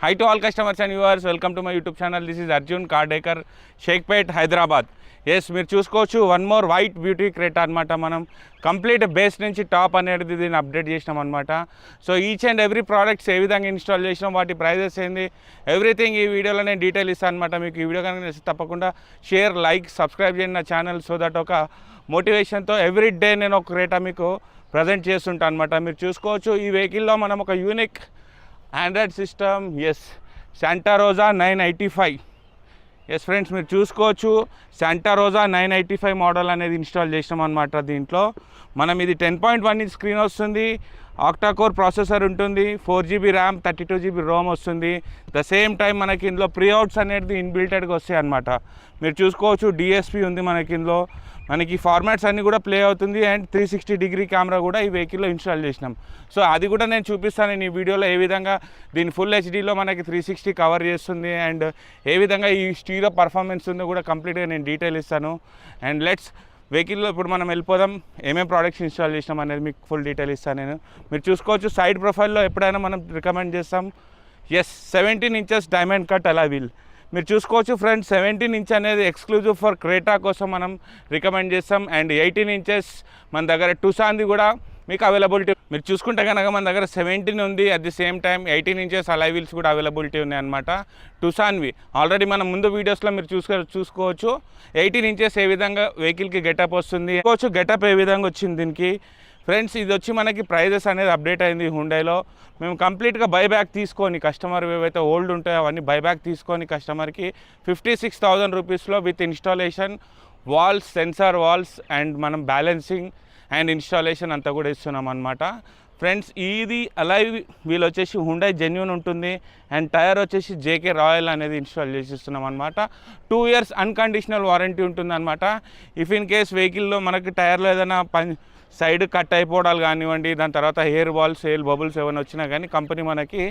Hi to all customers and viewers, welcome to my YouTube channel. This is Arjun, Cardecor, Shaikpet, Hyderabad. Yes, మీరు చూసుకోవచ్చు one more white beauty Creta అనమాట. మనం complete base నుంచి top అనేది దీన్ని update చేసినాం అనమాట. So each and every products ఏ విధంగా ఇన్స్టాల్ చేసినాం, వాటి ప్రైజెస్ ఏంది, ఎవ్రీథింగ్ ఈ వీడియోలో నేను డీటెయిల్ ఇస్తాను అనమాట. మీకు ఈ వీడియో కనుక తప్పకుండా షేర్, లైక్, సబ్స్క్రైబ్ చేయండి నా ఛానల్. సో దట్ ఒక మోటివేషన్తో ఎవ్రీ డే నేను ఒక క్రెటా మీకు ప్రజెంట్ చేస్తుంటాను అనమాట. మీరు చూసుకోవచ్చు ఈ వెహికల్లో మనం ఒక unique android system, yes Santa Rosa 985. Yes friends, మీరు చూసుకోవచ్చు శాంటా రోజా 985 మోడల్ అనేది ఇన్స్టాల్ చేసినాం అనమాట. దీంట్లో మనం ఇది 10.1 ఇంచ్ స్క్రీన్ వస్తుంది, ఆక్టాకోర్ ప్రాసెసర్ ఉంటుంది, 4GB ర్యామ్, 32GB రోమ్ వస్తుంది. ద సేమ్ టైం మనకి ఇందులో ప్రీఅవుట్స్ అనేది ఇన్బిల్టెడ్గా వస్తాయి అనమాట. మీరు చూసుకోవచ్చు డిఎస్పీ ఉంది మనకి ఇందులో. మనకి ఫార్మాట్స్ అన్నీ కూడా ప్లే అవుతుంది అండ్ 360 డిగ్రీ కెమెరా కూడా ఈ వెహికల్లో ఇన్స్టాల్ చేసినాం. సో అది కూడా నేను చూపిస్తాను ఈ వీడియోలో, ఏ విధంగా దీని ఫుల్ హెచ్డీలో మనకి 360 కవర్ చేస్తుంది అండ్ ఏ విధంగా ఈ స్టీరియో పర్ఫార్మెన్స్ ఉందో కూడా కంప్లీట్గా నేను డీటెయిల్ ఇస్తాను. అండ్ లెట్స్ వెహికల్లో ఇప్పుడు మనం వెళ్ళిపోదాం, ఏమేమి ప్రోడక్ట్స్ ఇన్స్టాల్ చేసినాం అనేది మీకు ఫుల్ డీటెయిల్ ఇస్తాను నేను. మీరు చూసుకోవచ్చు సైడ్ ప్రొఫైల్లో ఎప్పుడైనా మనం రికమెండ్ చేస్తాం, ఎస్ 17 ఇంచెస్ డైమండ్ కట్ అలా వీల్. మీరు చూసుకోవచ్చు ఫ్రెండ్స్, 17 ఇంచ్ అనేది ఎక్స్క్లూజివ్ ఫర్ క్రెటా కోసం మనం రికమెండ్ చేస్తాం. అండ్ 18 ఇంచెస్ మన దగ్గర టుసాన్ది కూడా మీకు అవైలబిలిటీ. మీరు చూసుకుంటే కనుక మన దగ్గర 17 ఉంది, at the same time 18 inches Alai wheels కూడా అవైలబిలిటీ ఉన్నాయి అనమాట. టుసాన్వి ఆల్రెడీ మనం ముందు వీడియోస్లో మీరు చూసుకోవచ్చు 18 ఇంచెస్ ఏ విధంగా వెహికల్కి గెటప్ వస్తుంది, గెటప్ ఏ విధంగా వచ్చింది దీనికి. ఫ్రెండ్స్ ఇది వచ్చి మనకి ప్రైజెస్ అనేది అప్డేట్ అయింది హుండైలో. మేము కంప్లీట్గా బైబ్యాక్ తీసుకొని కస్టమర్ ఏవైతే ఓల్డ్ ఉంటాయో అవన్నీ బైబ్యాక్ తీసుకొని కస్టమర్కి 56,000 రూపీస్లో with installation, valves, sensor valves and మనం బ్యాలెన్సింగ్ అండ్ ఇన్స్టాలేషన్ అంతా కూడా ఇస్తున్నాం అనమాట. ఫ్రెండ్స్ ఇది అలై వీల్ వచ్చేసి హుండై జెన్యూన్ ఉంటుంది అండ్ టైర్ వచ్చేసి జేకే రాయల్ అనేది ఇన్స్టాల్ చేసిస్తున్నాం అనమాట. 2 years అన్కండిషనల్ వారంటీ ఉంటుంది అనమాట. ఇఫ్ ఇన్ కేస్ వెహికల్లో మనకి టైర్లో ఏదైనా సైడ్ కట్ అయిపోవడాలు కానివ్వండి, దాని తర్వాత హెయిర్ బాల్స్, హెయిర్ బబుల్స్ ఏమైనా వచ్చినా కానీ కంపెనీ మనకి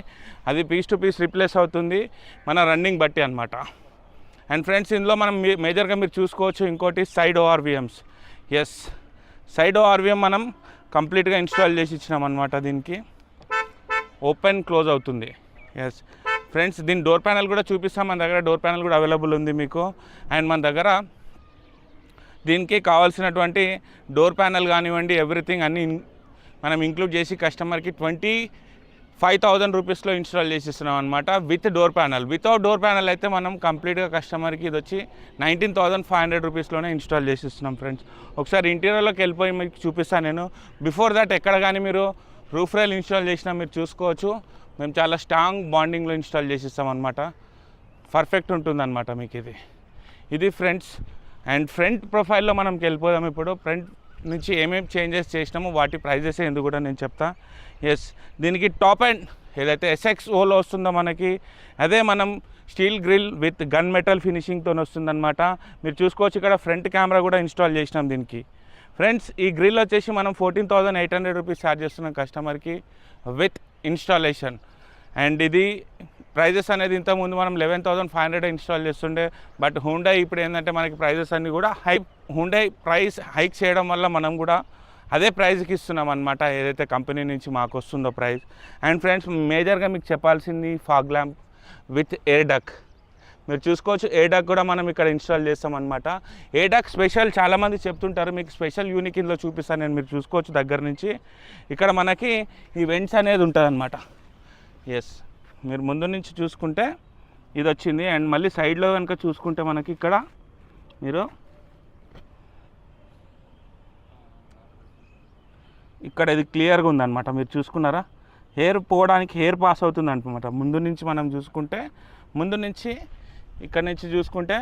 అది పీస్ టు పీస్ రిప్లేస్ అవుతుంది మన రన్నింగ్ బట్టి అనమాట. అండ్ ఫ్రెండ్స్ ఇందులో మనం మేజర్గా మీరు చూసుకోవచ్చు ఇంకోటి సైడ్ ఓఆర్వీఎమ్స్. ఎస్ సైడ్ ఓఆర్వీఎం మనం కంప్లీట్గా ఇన్స్టాల్ చేసి ఇచ్చినాం అనమాట. దీనికి ఓపెన్ క్లోజ్ అవుతుంది. ఎస్ ఫ్రెండ్స్ దీని డోర్ ప్యానల్ కూడా చూపిస్తాం, మన దగ్గర డోర్ ప్యానల్ కూడా అవైలబుల్ ఉంది మీకు. అండ్ మన దగ్గర దీనికి కావాల్సినటువంటి డోర్ ప్యానల్ కానివ్వండి ఎవ్రీథింగ్ అన్నీ మనం ఇంక్లూడ్ చేసి కస్టమర్కి 25,000 రూపీస్లో ఇన్స్టాల్ చేసి ఇస్తున్నాం అనమాట with door panel. Without door panel అయితే మనం కంప్లీట్గా కస్టమర్కి ఇది వచ్చి 19,500 రూపీస్లోనే ఇన్స్టాల్ చేసి ఇస్తున్నాం ఫ్రెండ్స్. ఒకసారి ఇంటీరియర్లోకి వెళ్ళిపోయి మీకు చూపిస్తాను నేను. బిఫోర్ దట్ ఎక్కడ కానీ మీరు రూఫ్ రైల్ ఇన్స్టాల్ చేసినా మీరు చూసుకోవచ్చు మేము చాలా స్ట్రాంగ్ బాండింగ్లో ఇన్స్టాల్ చేసి ఇస్తాం అనమాట. పర్ఫెక్ట్ ఉంటుందన్నమాట మీకు ఇది ఫ్రెండ్స్. అండ్ ఫ్రంట్ ప్రొఫైల్లో మనం వెళ్ళిపోదాం. ఇప్పుడు ఫ్రంట్ నుంచి ఏమేమి చేంజెస్ చేసినామో వాటి ప్రైజెస్ ఎందుకు కూడా నేను చెప్తా. ఎస్ దీనికి టాప్ అండ్ ఏదైతే SXOలో వస్తుందో మనకి అదే మనం steel grill with gun metal ఫినిషింగ్తో వస్తుందన్నమాట. మీరు చూసుకోవచ్చు ఇక్కడ ఫ్రంట్ కెమెరా కూడా ఇన్స్టాల్ చేసినాం దీనికి. ఫ్రెండ్స్ ఈ గ్రిల్ వచ్చేసి మనం 14,800 రూపీస్ ఛార్జ్ చేస్తున్నాం కస్టమర్కి విత్ ఇన్స్టాలేషన్. అండ్ ఇది ప్రైజెస్ అనేది ఇంతకుముందు మనం 11,500 ఇన్స్టాల్ చేస్తుండే, బట్ హుండై ఇప్పుడు ఏంటంటే మనకి ప్రైజెస్ అన్నీ కూడా హుండై ప్రైస్ హైక్ చేయడం వల్ల మనం కూడా అదే ప్రైజ్కి ఇస్తున్నాం అనమాట, ఏదైతే కంపెనీ నుంచి మాకు వస్తుందో ప్రైస్. అండ్ ఫ్రెండ్స్ మేజర్గా మీకు చెప్పాల్సింది fog lamp with air duct. మీరు చూసుకోవచ్చు ఎయిర్ డక్ కూడా మనం ఇక్కడ ఇన్స్టాల్ చేస్తాం అనమాట. ఎయిర్ డక్ స్పెషల్ చాలామంది చెప్తుంటారు, మీకు స్పెషల్ యూనిక్ ఇందులో చూపిస్తాను నేను. మీరు చూసుకోవచ్చు దగ్గర నుంచి ఇక్కడ మనకి ఈ వెంట్స్ అనేది ఉంటుంది అనమాట. ఎస్ మీరు ముందు నుంచి చూసుకుంటే ఇది వచ్చింది. అండ్ మళ్ళీ సైడ్లో కనుక చూసుకుంటే మనకి ఇక్కడ మీరు ఇక్కడ ఇది క్లియర్గా ఉందన్నమాట. మీరు చూసుకున్నారా, హెయిర్ పోవడానికి హెయిర్ పాస్ అవుతుంది అనమాట. ముందు నుంచి మనం చూసుకుంటే ముందు నుంచి ఇక్కడ నుంచి చూసుకుంటే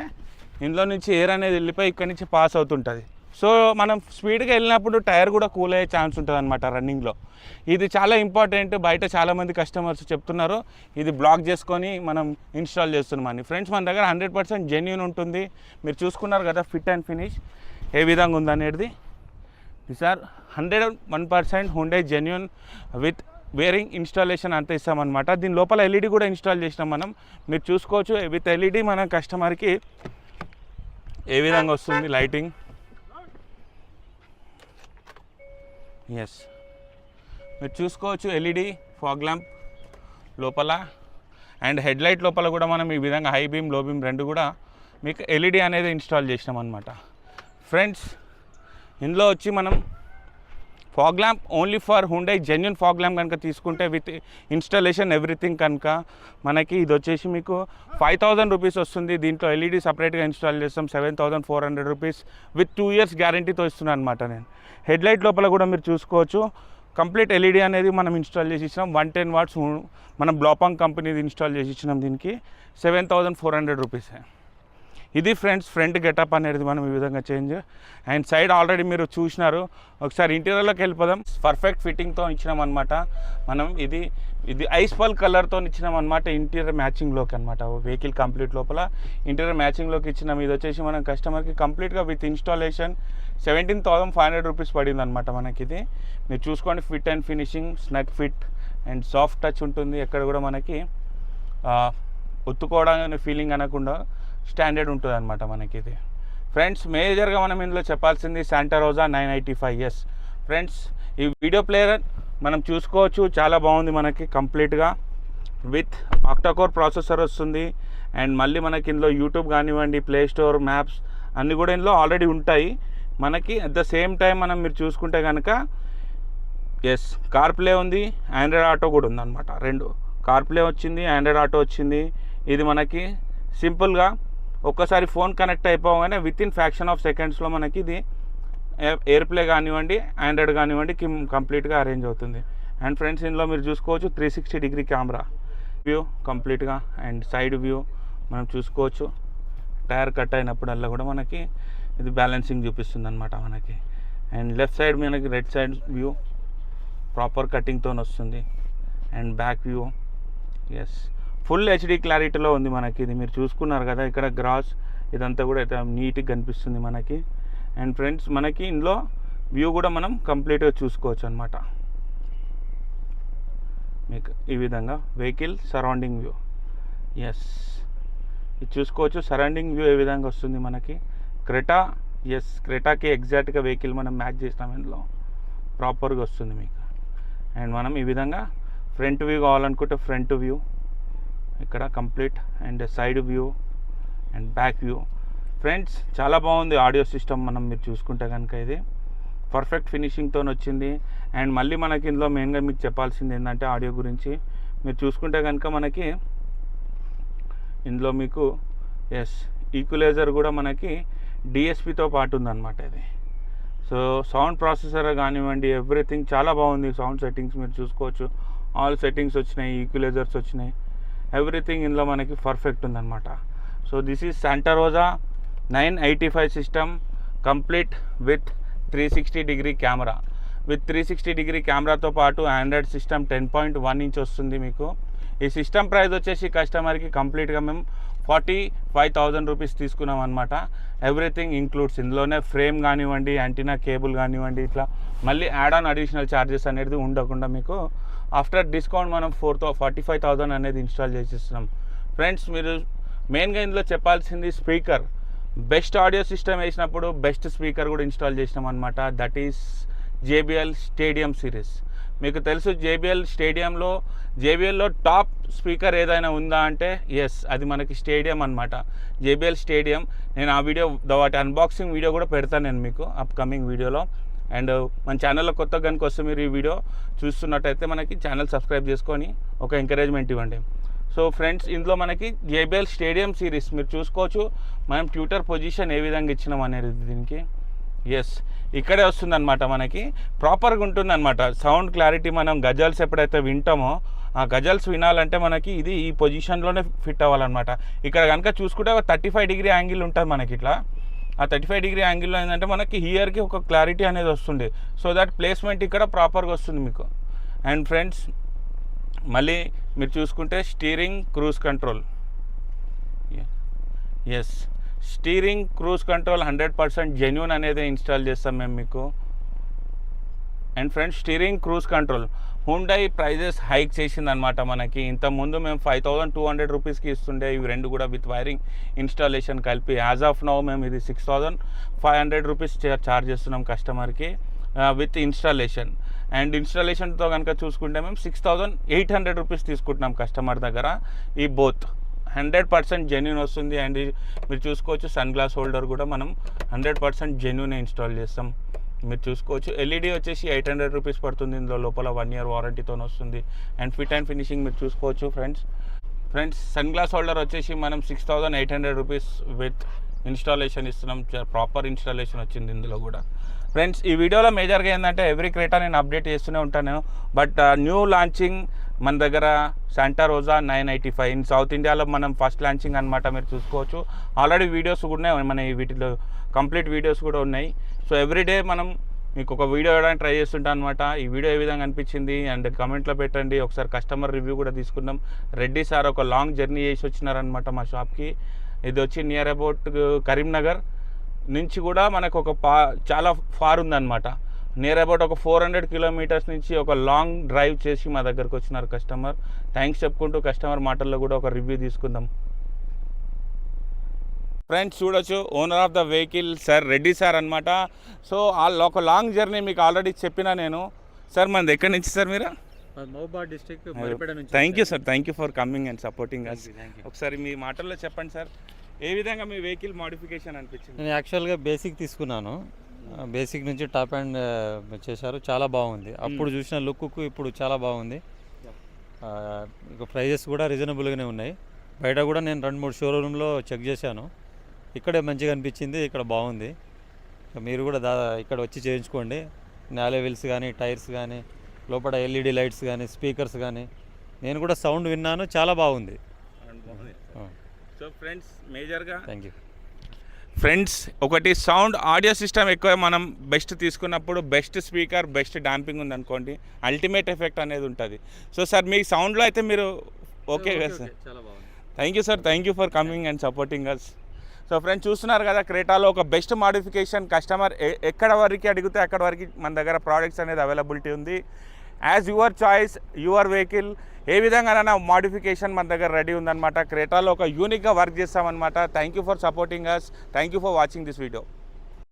ఇందులో నుంచి ఎయిర్ అనేది వెళ్ళిపోయి ఇక్కడ నుంచి పాస్ అవుతుంటుంది. సో మనం స్పీడ్గా వెళ్ళినప్పుడు టైర్ కూడా కూల్ అయ్యే ఛాన్స్ ఉంటుంది అనమాట రన్నింగ్లో. ఇది చాలా ఇంపార్టెంట్. బయట చాలామంది కస్టమర్స్ చెప్తున్నారు ఇది బ్లాక్ చేసుకొని మనం ఇన్స్టాల్ చేస్తున్నామని. ఫ్రెండ్స్ మన దగ్గర 100% జెన్యూన్ ఉంటుంది. మీరు చూసుకున్నారు కదా ఫిట్ అండ్ ఫినిష్ ఏ విధంగా ఉందనేది. These are 101% Hyundai genuine with wiring installation అంతా ఇస్తామన్నమాట. దీని లోపల LED కూడా ఇన్స్టాల్ చేసినాం మనం. మీరు చూసుకోవచ్చు విత్ LED మన కస్టమర్కి ఏ విధంగా వస్తుంది లైటింగ్. ఎస్ మీరు చూసుకోవచ్చు LED ఫాగ్ ల్యాంప్ లోపల. అండ్ హెడ్లైట్ లోపల కూడా మనం ఈ విధంగా హై బీమ్ లో బీమ్ రెండు కూడా మీకు ఎల్ఈడి అనేది ఇన్స్టాల్ చేసినాం అనమాట. ఫ్రెండ్స్ ఇందులో వచ్చి మనం fog lamp only for Hyundai genuine fog lamp కనుక తీసుకుంటే విత్ ఇన్స్టాలేషన్ ఎవ్రీథింగ్ కనుక మనకి ఇది వచ్చేసి మీకు 5,000 రూపీస్ వస్తుంది. దీంట్లో ఎల్ఈడి సపరేట్గా ఇన్స్టాల్ చేస్తాం 7,400 రూపీస్ విత్ 2 years గ్యారంటీతో ఇస్తున్నాను అనమాట. నేను హెడ్లైట్ లోపల కూడా మీరు చూసుకోవచ్చు కంప్లీట్ ఎల్ఈడి అనేది మనం ఇన్స్టాల్ చేసి ఇచ్చినాం. 110 watts మనం బ్లాపాంగ్ కంపెనీది ఇన్స్టాల్ చేసి ఇచ్చినాం. దీనికి 7,400 రూపీస్. ఇది ఫ్రెండ్స్ ఫ్రంట్ గెటప్ అనేది మనం ఈ విధంగా చేంజ్. అండ్ సైడ్ ఆల్రెడీ మీరు చూసినారు. ఒకసారి ఇంటీరియర్లోకి వెళ్ళిపోదాం. పర్ఫెక్ట్ ఫిట్టింగ్తో ఇచ్చినాం అనమాట. మనం ఇది ఐస్ పల్ కలర్తో ఇచ్చినాం అనమాట. ఇంటీరియర్ మ్యాచింగ్లోకి అనమాట. వెహికల్ కంప్లీట్ లోపల ఇంటీరియర్ మ్యాచింగ్లోకి ఇచ్చినాం. ఇది వచ్చేసి మనం కస్టమర్కి కంప్లీట్గా విత్ ఇన్స్టాలేషన్ 17,500 రూపీస్ పడింది అనమాట మనకి. ఇది మీరు చూసుకోండి. Fit and finishing snug fit and soft touch ఉంటుంది. ఎక్కడ కూడా మనకి ఒత్తుకోవడం ఫీలింగ్ అనకుండా స్టాండర్డ్ ఉంటుంది అనమాట మనకి. ఇది ఫ్రెండ్స్ మేజర్గా మనం ఇందులో చెప్పాల్సింది శాంటా రోజా 985. ఫ్రెండ్స్ ఈ వీడియో ప్లేయర్ మనం చూసుకోవచ్చు చాలా బాగుంది మనకి. కంప్లీట్గా విత్ ఆక్టాకోర్ ప్రాసెసర్ వస్తుంది. అండ్ మళ్ళీ మనకి ఇందులో యూట్యూబ్ కానివ్వండి, ప్లే స్టోర్, మ్యాప్స్ అన్నీ కూడా ఇందులో ఆల్రెడీ ఉంటాయి మనకి. అట్ ద సేమ్ టైం మనం మీరు చూసుకుంటే కనుక కార్ ప్లే ఉంది, ఆండ్రాయిడ్ ఆటో కూడా ఉందన్నమాట. రెండు కార్ ప్లే వచ్చింది, ఆండ్రాయిడ్ ఆటో వచ్చింది. ఇది మనకి సింపుల్గా ఒక్కసారి ఫోన్ కనెక్ట్ అయిపోగానే విత్ ఇన్ ఫ్యాక్షన్ ఆఫ్ సెకండ్స్లో మనకి ఇది ఎయిర్ ప్లే కానివ్వండి, ఆండ్రాయిడ్ కానివ్వండి కంప్లీట్గా అరేంజ్ అవుతుంది. అండ్ ఫ్రెండ్స్ ఇందులో మీరు చూసుకోవచ్చు 360 కెమెరా వ్యూ కంప్లీట్గా. అండ్ సైడ్ వ్యూ మనం చూసుకోవచ్చు. టైర్ కట్ అయినప్పుడల్లా కూడా మనకి ఇది బ్యాలెన్సింగ్ చూపిస్తుంది అనమాట మనకి. అండ్ లెఫ్ట్ సైడ్ మనకి రెడ్ సైడ్ వ్యూ ప్రాపర్ కటింగ్తో వస్తుంది. And back view full HD క్లారిటీలో ఉంది మనకి. ఇది మీరు చూసుకున్నారు కదా ఇక్కడ గ్రాస్ ఇదంతా కూడా నీట్గా కనిపిస్తుంది మనకి. అండ్ ఫ్రెండ్స్ మనకి ఇందులో వ్యూ కూడా మనం కంప్లీట్గా చూసుకోవచ్చు అనమాట. మీకు ఈ విధంగా వెహికల్ సరౌండింగ్ వ్యూ ఇది చూసుకోవచ్చు. సరౌండింగ్ వ్యూ ఏ విధంగా వస్తుంది మనకి. క్రెటా క్రెటాకి ఎగ్జాక్ట్గా వెహికల్ మనం మ్యాచ్ చేసినాం. ఇందులో ప్రాపర్గా వస్తుంది మీకు. అండ్ మనం ఈ విధంగా ఫ్రంట్ వ్యూ కావాలనుకుంటే ఫ్రంట్ వ్యూ ఇక్కడ complete. And side view and back view. Friends చాలా బాగుంది ఆడియో సిస్టమ్. మనం మీరు చూసుకుంటే కనుక ఇది పర్ఫెక్ట్ ఫినిషింగ్తో వచ్చింది. అండ్ మళ్ళీ మనకి ఇందులో మెయిన్గా మీకు చెప్పాల్సింది ఏంటంటే ఆడియో గురించి మీరు చూసుకుంటే కనుక మనకి ఇందులో మీకు ఈక్వలైజర్ కూడా మనకి డిఎస్పితో పాటు ఉందన్నమాట ఇది. సో సౌండ్ ప్రాసెసర్ కానివ్వండి ఎవ్రీథింగ్ చాలా బాగుంది. సౌండ్ సెట్టింగ్స్ మీరు చూసుకోవచ్చు. ఆల్ సెట్టింగ్స్ వచ్చినాయి, ఈక్వలైజర్స్ వచ్చినాయి, ఎవ్రీథింగ్ ఇందులో మనకి పర్ఫెక్ట్ ఉందన్నమాట. So this is Santa Rosa 985 system complete with 360 camera. With 360 కెమెరాతో పాటు ఆండ్రాయిడ్ సిస్టమ్ 10.1 ఇంచ్ వస్తుంది మీకు. ఈ సిస్టమ్ ప్రైస్ వచ్చేసి కస్టమర్కి కంప్లీట్గా మేము 45,000 రూపీస్ తీసుకున్నాం అనమాట. Everything includes. ఇందులోనే ఫ్రేమ్ కానివ్వండి, యాంటీనా కేబుల్ కానివ్వండి, ఇట్లా మళ్ళీ యాడ్ ఆన్ అడిషనల్ ఛార్జెస్ అనేది ఉండకుండా మీకు ఆఫ్టర్ డిస్కౌంట్ మనం 45,000 అనేది ఇన్స్టాల్ చేసిస్తున్నాం. ఫ్రెండ్స్ మీరు మెయిన్గా ఇందులో చెప్పాల్సింది స్పీకర్. బెస్ట్ ఆడియో సిస్టమ్ వేసినప్పుడు బెస్ట్ స్పీకర్ కూడా ఇన్స్టాల్ చేసినాం అనమాట. That is JBL stadium series. మీకు తెలుసు జేబిఎల్లో టాప్ స్పీకర్ ఏదైనా ఉందా అంటే అది మనకి స్టేడియం అనమాట. JBL stadium. నేను ఆ వీడియో వాటి అన్బాక్సింగ్ వీడియో కూడా పెడతాను నేను మీకు అప్కమింగ్ వీడియోలో. అండ్ మన ఛానల్లో కొత్త కనుక వస్తే మీరు ఈ వీడియో చూస్తున్నట్టయితే మనకి ఛానల్ సబ్స్క్రైబ్ చేసుకొని ఒక ఎంకరేజ్మెంట్ ఇవ్వండి. సో ఫ్రెండ్స్ ఇందులో మనకి JBL స్టేడియం సిరీస్ మీరు చూసుకోవచ్చు. మనం ట్యూటర్ పొజిషన్ ఏ విధంగా ఇచ్చినాం అనేది దీనికి ఇక్కడే వస్తుందన్నమాట. మనకి ప్రాపర్గా ఉంటుందన్నమాట. సౌండ్ క్లారిటీ మనం గజల్స్ ఎప్పుడైతే వింటామో ఆ గజల్స్ వినాలంటే మనకి ఇది ఈ పొజిషన్లోనే ఫిట్ అవ్వాలన్నమాట. ఇక్కడ కనుక చూసుకుంటే ఒక 35 యాంగిల్ ఉంటుంది మనకి. ఇట్లా ఆ 35 యాంగిల్లో ఏంటంటే మనకి హియర్కి ఒక క్లారిటీ అనేది వస్తుంది. సో దట్ ప్లేస్మెంట్ ఇక్కడ ప్రాపర్గా వస్తుంది మీకు. అండ్ ఫ్రెండ్స్ మళ్ళీ మీరు చూసుకుంటే steering cruise control. Steering cruise control 100% genuine అనేది ఇన్స్టాల్ చేస్తాం మేము మీకు. And friends steering cruise control Hyundai prices hike చేసిందనమాట మనకి. ఇంతకుముందు మేము 5,200 రూపీస్కి ఇస్తుండే ఇవి రెండు కూడా విత్ వైరింగ్ ఇన్స్టాలేషన్ కలిపి. యాజ్ ఆఫ్ నౌ మేము ఇది 6,500 రూపీస్ ఛార్జ్ చేస్తున్నాం కస్టమర్కి విత్ ఇన్స్టాలేషన్. అండ్ ఇన్స్టాలేషన్తో కనుక చూసుకుంటే మేము 6,800 రూపీస్ తీసుకుంటున్నాం కస్టమర్ దగ్గర. ఈ బోత్ 100% జెన్యూన్ వస్తుంది. అండ్ మీరు చూసుకోవచ్చు సన్ గ్లాస్ హోల్డర్ కూడా మనం 100% జెన్యూన్ ఇన్స్టాల్ చేస్తాం. మీరు చూసుకోవచ్చు ఎల్ఈడి వచ్చేసి 800 రూపీస్ పడుతుంది. ఇందులో లోపల 1 year వారంటీతో వస్తుంది. అండ్ ఫిట్ అండ్ ఫినిషింగ్ మీరు చూసుకోవచ్చు ఫ్రెండ్స్ సన్ గ్లాస్ హోల్డర్ వచ్చేసి మనం 6,800 రూపీస్ విత్ ఇన్స్టాలేషన్ ఇస్తున్నాం. ప్రాపర్ ఇన్స్టాలేషన్ వచ్చింది ఇందులో కూడా. ఫ్రెండ్స్ ఈ వీడియోలో మేజర్గా ఏంటంటే ఎవ్రీ క్రేటా నేను అప్డేట్ చేస్తూనే ఉంటాను. బట్ న్యూ లాంచింగ్ మన దగ్గర శాంటా రోజా 985 ఇన్ సౌత్ ఇండియాలో మనం ఫస్ట్ లాంచింగ్ అనమాట. మీరు చూసుకోవచ్చు ఆల్రెడీ వీడియోస్ కూడా ఉన్నాయి, మన వీటిలో కంప్లీట్ వీడియోస్ కూడా ఉన్నాయి. సో ఎవ్రీడే మనం మీకు ఒక వీడియో వేయడానికి ట్రై చేస్తుంటాను అనమాట. ఈ వీడియో ఏ విధంగా అనిపించింది అండ్ కమెంట్లో పెట్టండి. ఒకసారి కస్టమర్ రివ్యూ కూడా తీసుకుందాం. రెడ్డి సార్ ఒక లాంగ్ జర్నీ చేసి వచ్చినారనమాట మా షాప్కి. ఇది వచ్చి నియర్ అబౌట్ కరీంనగర్ నుంచి కూడా మనకు ఒక చాలా ఫార్ ఉందన్నమాట. నియర్ అబౌట్ ఒక 400 కిలోమీటర్స్ నుంచి ఒక లాంగ్ డ్రైవ్ చేసి మా దగ్గరకు వచ్చినారు కస్టమర్. థ్యాంక్స్ చెప్పుకుంటూ కస్టమర్ మాటల్లో కూడా ఒక రివ్యూ తీసుకుందాం. ఫ్రెండ్స్ చూడొచ్చు owner of the vehicle sir Reddy sir అనమాట. సో ఒక లాంగ్ జర్నీ మీకు ఆల్రెడీ చెప్పినా నేను. సార్ మనది ఎక్కడి నుంచి సార్ మీరు? Mahabubabad district. Thank you sir, thank you for coming and supporting us. ఒకసారి మీ మాటల్లో చెప్పండి సార్, ఏ విధంగా మీ వెహికల్ మోడిఫికేషన్ అనిపించింది? నేను యాక్చువల్గా బేసిక్ తీసుకున్నాను. బేసిక్ నుంచి టాప్ అండ్ చేశారు, చాలా బాగుంది. అప్పుడు చూసిన లుక్కు ఇప్పుడు చాలా బాగుంది. ఇక ప్రైజెస్ కూడా రీజనబుల్గానే ఉన్నాయి. బయట కూడా నేను 2-3 షోరూంలో చెక్ చేశాను. ఇక్కడే మంచిగా అనిపించింది, ఇక్కడ బాగుంది. మీరు కూడా ఇక్కడ వచ్చి చేయించుకోండి. నాలే వీల్స్ కానీ, టైర్స్ కానీ, లోపల ఎల్ఈడి లైట్స్ కానీ, స్పీకర్స్ కానీ, నేను కూడా సౌండ్ విన్నాను, చాలా బాగుంది. సో ఫ్రెండ్స్ మేజర్గా థ్యాంక్ యూ. ఫ్రెండ్స్ ఒకటి సౌండ్ ఆడియో సిస్టమ్ ఎక్కువ మనం బెస్ట్ తీసుకున్నప్పుడు బెస్ట్ స్పీకర్ బెస్ట్ డాంపింగ్ ఉంది అనుకోండి, అల్టిమేట్ ఎఫెక్ట్ అనేది ఉంటుంది. సో సార్ మీ సౌండ్లో అయితే మీరు ఓకే కదా సార్? చాలా బాగుంది. Thank you sir, thank you for coming and supporting us. So friends చూస్తున్నారు కదా క్రేటాలో ఒక బెస్ట్ మోడిఫికేషన్. కస్టమర్ ఎక్కడ వరకు అడిగితే అక్కడ వరకు మన దగ్గర ప్రోడక్ట్స్ అనేది అవైలబిలిటీ ఉంది. As your choice your vehicle ఏ విధంగానైనా మోడిఫికేషన్ మన దగ్గర రెడీ ఉందన్నమాట. క్రేటాలో ఒక యూనిక్గా వర్క్ చేస్తామన్నమాట. Thank you for supporting us. Thank you for watching this video.